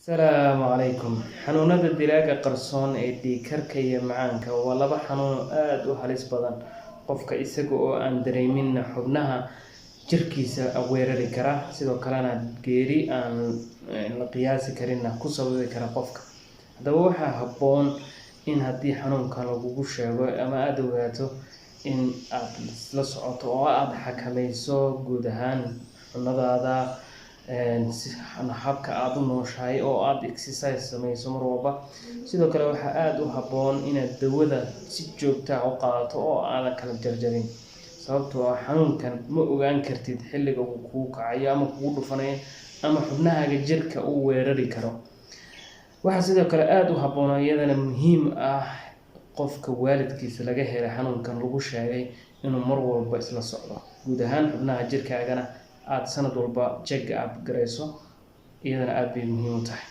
السلام عليكم. xanuunada dilaaga qarsoon ee dhiig karka iyo macaanka waa laba xanuun oo aad u halis badan qofka isaga oo aan dareemin xubnaha jirkiisa weerari kara sidoo kalena geeri aan la qiyaasi karin ku sababi kara qofka. Haddaba waxaa habboon in haddii xanuunkan lagugu sheego ama aad ogaato in aad la socoto oo aad xakameyso guud ahaan cunadaada habka aad u nooshahay oo aad exercise sameyso mar walba. Sidoo kale waxaa aad u habboon inaad dawada si joogto ah u qaadato oo aadan kala jarjarin, sababtoo ah xanuunkan ma ogaan kartid xilliga uu kugu kacayo ama kugu dhufanayo ama xubnahaaga jirka uu weerari karo. Waxaa sidoo kale aad u habboon iyadana muhiim ah qofka waalidkiisa laga helay xanuunkan lagu sheegay inuu mar walba isla socdo guud ahaan xubnaha jirkaagana aad sanad walba check up gareyso, iyadana aad bay muhiim u tahay.